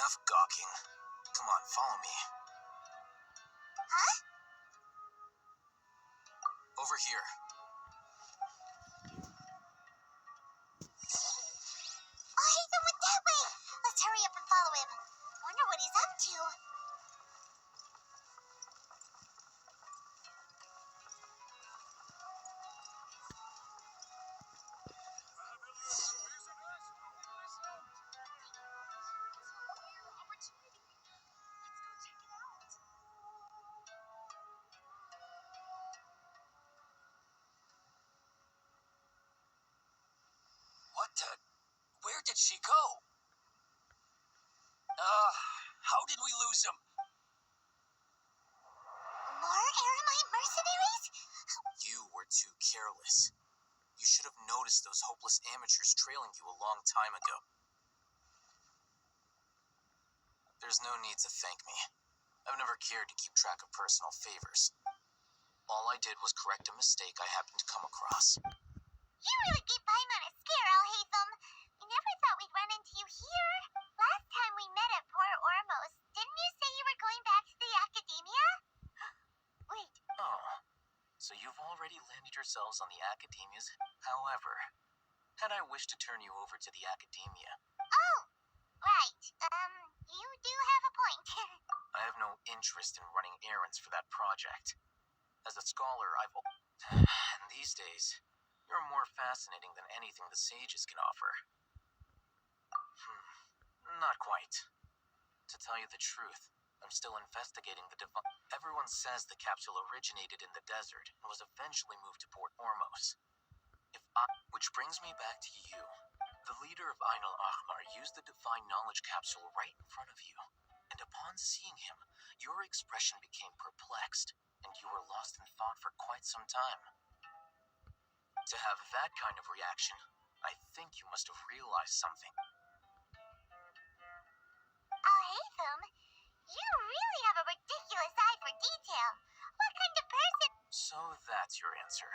Enough gawking. Come on, follow me. Huh? Over here. Oh, Hatham went that way. Let's hurry up and follow him. Wonder what he's up to. What the? Where did she go? How did we lose him? More Aramite mercenaries? You were too careless. You should have noticed those hopeless amateurs trailing you a long time ago. There's no need to thank me. I've never cared to keep track of personal favors. All I did was correct a mistake I happened to come across. You really beat Paimon on a scare, Hatham. We never thought we'd run into you here. Last time we met at Port Ormos, didn't you say you were going back to the academia? Wait. Oh, so you've already landed yourselves on the academias. However, had I wished to turn you over to the academia... Oh, right. You do have a point. I have no interest in running errands for that project. As a scholar, I've... And these days, you're more fascinating than anything the sages can offer. Not quite. To tell you the truth, I'm still investigating the Everyone says the capsule originated in the desert and was eventually moved to Port Ormos. Which brings me back to you. The leader of Ain al-Ahmar used the divine knowledge capsule right in front of you. And upon seeing him, your expression became perplexed, and you were lost in thought for quite some time. To have that kind of reaction, I think you must have realized something. Hatham, you really have a ridiculous eye for detail. What kind of person... So that's your answer.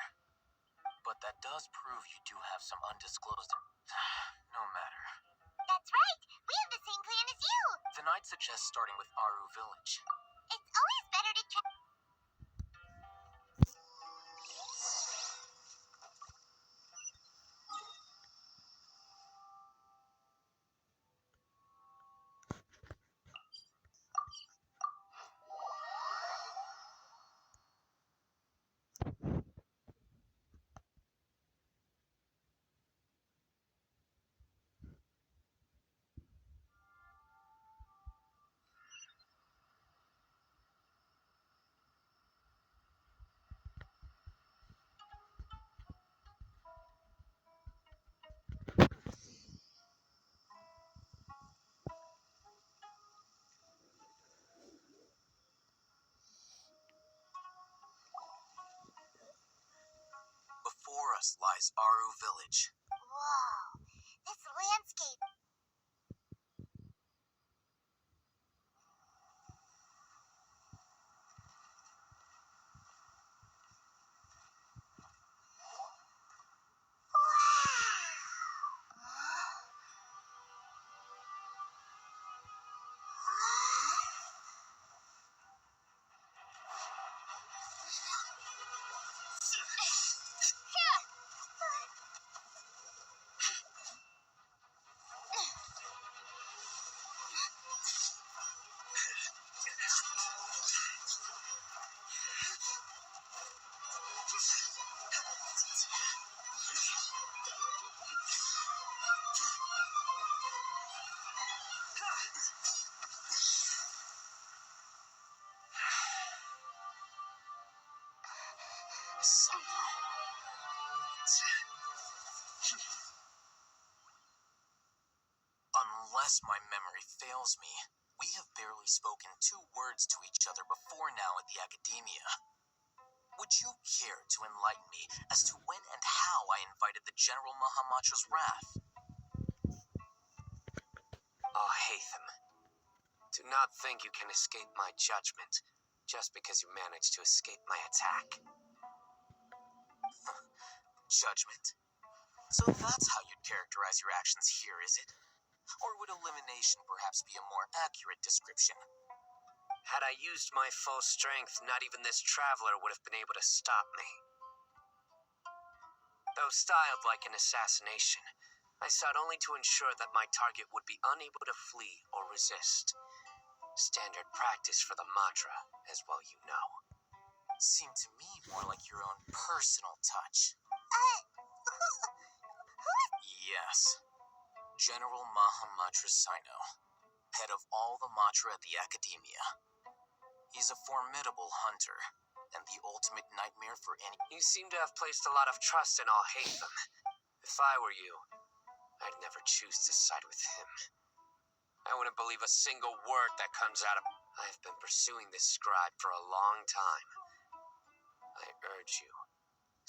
But that does prove you do have some undisclosed... No matter. That's right. We have the same plan as you. Then I'd suggest starting with Aru Village. It's always better to try... Before us lies Aru Village. Whoa, this landscape... Unless my memory fails me, we have barely spoken 2 words to each other before now at the academia. Would you care to enlighten me as to when and how I invited the General Mahamacho's wrath? Oh, Hatham. Do not think you can escape my judgment just because you managed to escape my attack. Judgment? So that's how you'd characterize your actions here, is it? Or would elimination perhaps be a more accurate description? Had I used my full strength, not even this traveler would have been able to stop me. Though styled like an assassination, I sought only to ensure that my target would be unable to flee or resist. Standard practice for the mantra, as well you know. Seemed to me more like your own personal touch. Yes. General Mahamatra Sino, head of all the Matra at the Academia. He's a formidable hunter, and the ultimate nightmare for any... You seem to have placed a lot of trust in Alhaitham. If I were you, I'd never choose to side with him. I wouldn't believe a single word that comes out of... I've been pursuing this scribe for a long time. I urge you,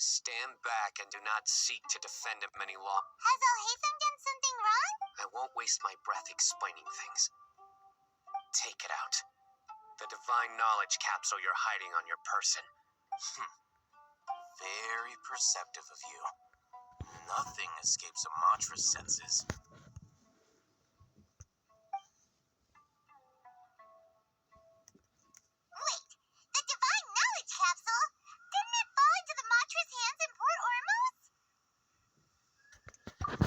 stand back and do not seek to defend him any longer. Has Alhaitham done something wrong? I won't waste my breath explaining things. Take it out. The divine knowledge capsule you're hiding on your person. Very perceptive of you. Nothing escapes a Matra's senses. Wait, the divine knowledge capsule? Didn't it fall into the Matra's hands in Port Ormos?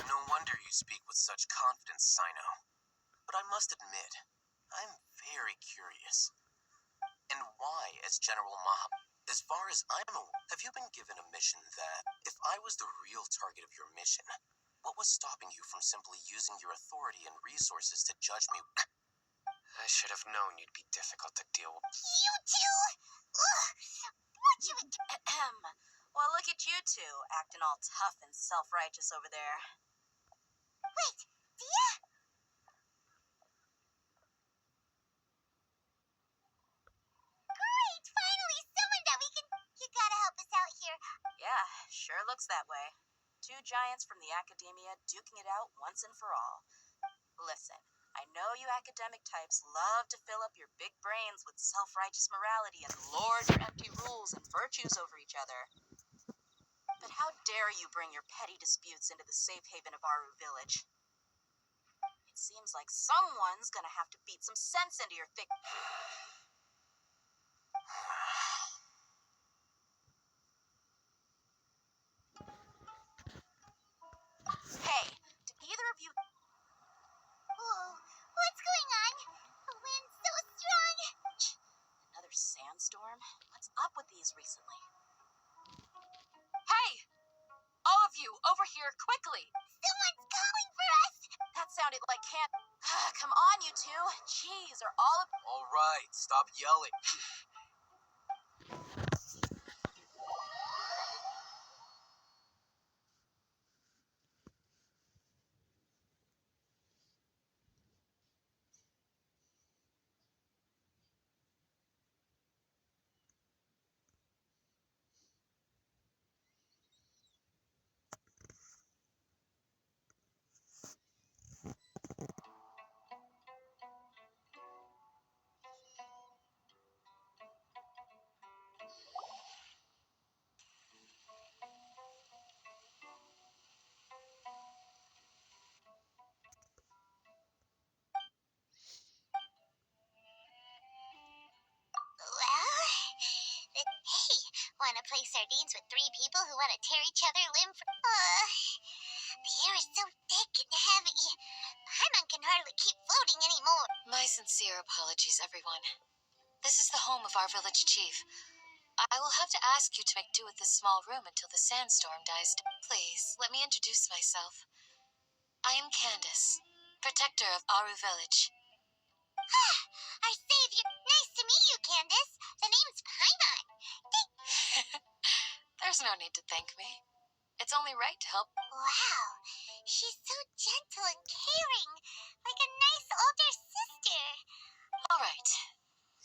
No wonder you speak with such confidence, Sino. But I must admit, I'm very curious. And why, as General Maham... As far as I'm aware, have you been given a mission that, if I was the real target of your mission, what was stopping you from simply using your authority and resources to judge me? I should have known you'd be difficult to deal with. You two? Ugh! What you... Well, look at you two, acting all tough and self-righteous over there. Wait, Dia? Great! Finally, someone that we can... You gotta help us out here. Yeah, sure looks that way. Two giants from the academia duking it out once and for all. Listen, I know you academic types love to fill up your big brains with self-righteous morality and lord your empty rules and virtues over each other. But how dare you bring your petty disputes into the safe haven of Aru Village? It seems like someone's gonna have to beat some sense into your thick... Hey, did either of you... Whoa, what's going on? The wind's so strong. Another sandstorm? What's up with these recently? Hey! All of you, over here, quickly! Someone's calling for us. That sounded like can't... Come on, you two! Jeez, are all of... All right, stop yelling. Well, hey, wanna play sardines with three people who wanna tear each other limb from... the air is so thick and heavy. Paimon can hardly keep floating anymore. My sincere apologies, everyone. This is the home of our village chief. I will have to ask you to make do with this small room until the sandstorm dies down. Please, let me introduce myself. I am Candace, protector of Aru Village. Our savior. Nice to meet you, Candace. The name's Paimon. There's no need to thank me. It's only right to help. Wow, she's so gentle and caring, like a nice older sister. All right.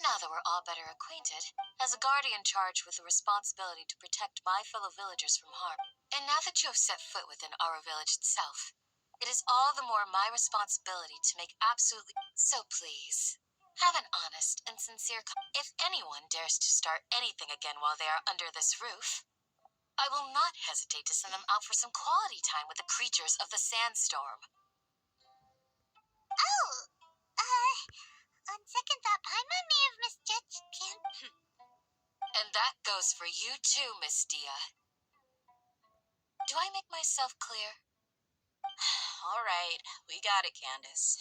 Now that we're all better acquainted, as a guardian charged with the responsibility to protect my fellow villagers from harm, and now that you have set foot within Aru Village itself, it is all the more my responsibility to make absolutely... So please, have an honest and sincere... If anyone dares to start anything again while they are under this roof, I will not hesitate to send them out for some quality time with the creatures of the sandstorm. On second thought, Paimon may have misjudged Candace. And that goes for you too, Miss Dia. Do I make myself clear? All right, we got it, Candace.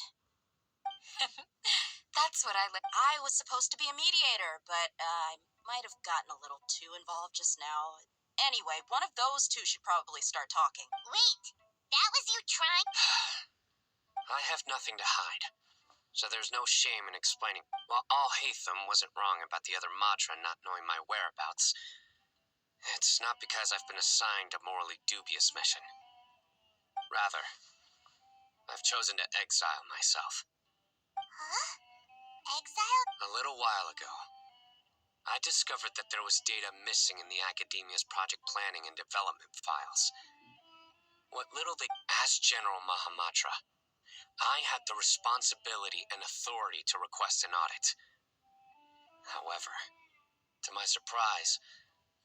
That's what I was supposed to be a mediator, but I might have gotten a little too involved just now. Anyway, one of those two should probably start talking. Wait, that was you trying? I have nothing to hide, so there's no shame in explaining. While Al-Haytham wasn't wrong about the other Matra not knowing my whereabouts, it's not because I've been assigned a morally dubious mission. Rather, I've chosen to exile myself. Huh? Exile? A little while ago, I discovered that there was data missing in the Academia's project planning and development files. What little they... As General Mahamatra, I had the responsibility and authority to request an audit. However, to my surprise,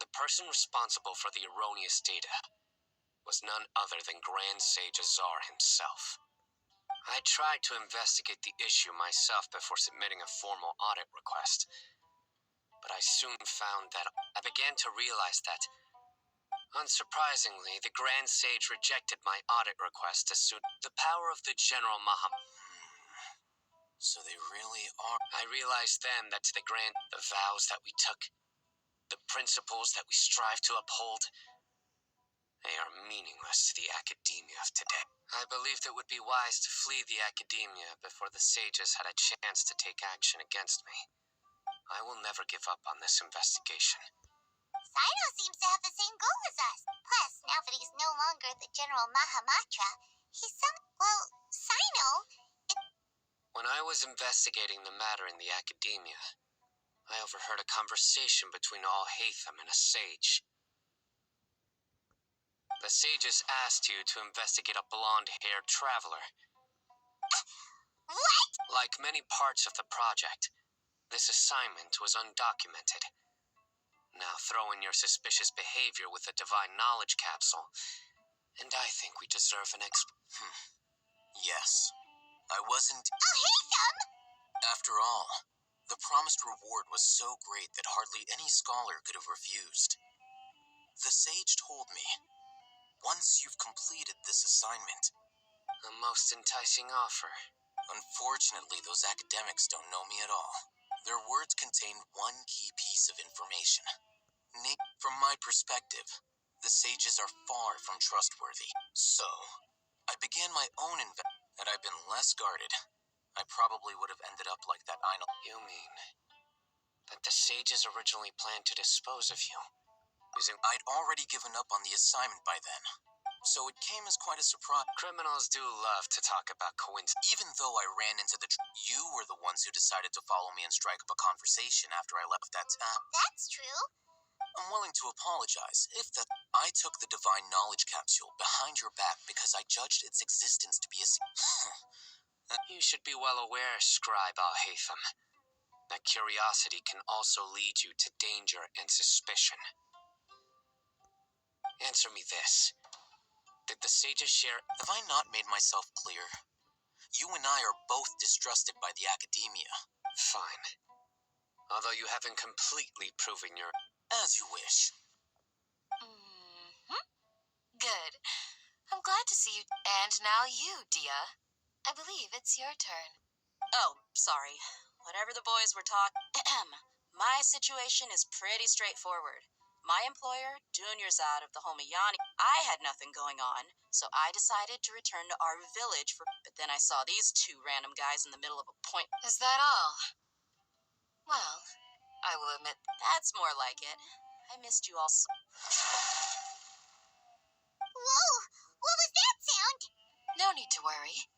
the person responsible for the erroneous data was none other than Grand Sage Azar himself. I tried to investigate the issue myself before submitting a formal audit request, but I soon found that I began to realize that, unsurprisingly, the Grand Sage rejected my audit request as soon as the power of the General Maham. So they really are. I realized then that to the vows that we took, the principles that we strive to uphold, they are meaningless to the academia of today. I believed it would be wise to flee the academia before the sages had a chance to take action against me. I will never give up on this investigation. Sino seems to have the same goal as us. Plus, now that he's no longer the General Mahamatra, he's Sino... When I was investigating the matter in the academia, I overheard a conversation between Al-Haytham and a sage. The sages asked you to investigate a blonde-haired traveler. What? Like many parts of the project, this assignment was undocumented. Now throw in your suspicious behavior with the divine knowledge capsule, and I think we deserve an Yes. I wasn't... Haytham! After all, the promised reward was so great that hardly any scholar could have refused. The sage told me, once you've completed this assignment... A most enticing offer. Unfortunately, those academics don't know me at all. Their words contain one key piece of information. From my perspective, the sages are far from trustworthy. So, I began my own Had I been less guarded, I probably would have ended up like that Einel. You mean that the sages originally planned to dispose of you? I'd already given up on the assignment by then, so it came as quite a surprise. Criminals do love to talk about coincidence. Even though I ran into you were the ones who decided to follow me and strike up a conversation after I left that town. That's true. I'm willing to apologize if that... I took the divine knowledge capsule behind your back because I judged its existence to be a... You should be well aware, Scribe Al-Haytham, that curiosity can also lead you to danger and suspicion. Answer me this. Did the sages share... Have I not made myself clear? You and I are both distrusted by the academia. Fine. Although you haven't completely proven your... As you wish. Good. I'm glad to see you. And now you, Dia. I believe it's your turn. Oh, sorry. Whatever the boys were talking... My situation is pretty straightforward. My employer, Junior's out of the Homayani. I had nothing going on, so I decided to return to our village for... But then I saw these two random guys in the middle of a point. Is that all? Well, I will admit... That's more like it. I missed you all so... Whoa! What was that sound? No need to worry.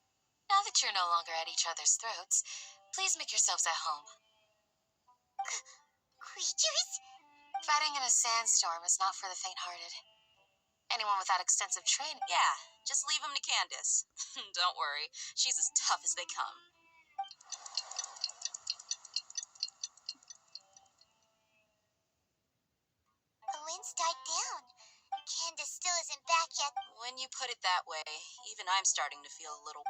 Now that you're no longer at each other's throats, please make yourselves at home. Creatures? Fighting in a sandstorm is not for the faint-hearted. Anyone without extensive training... Yeah, just leave them to Candace. Don't worry, she's as tough as they come. The wind's died down. Candace still isn't back yet. When you put it that way, even I'm starting to feel a little...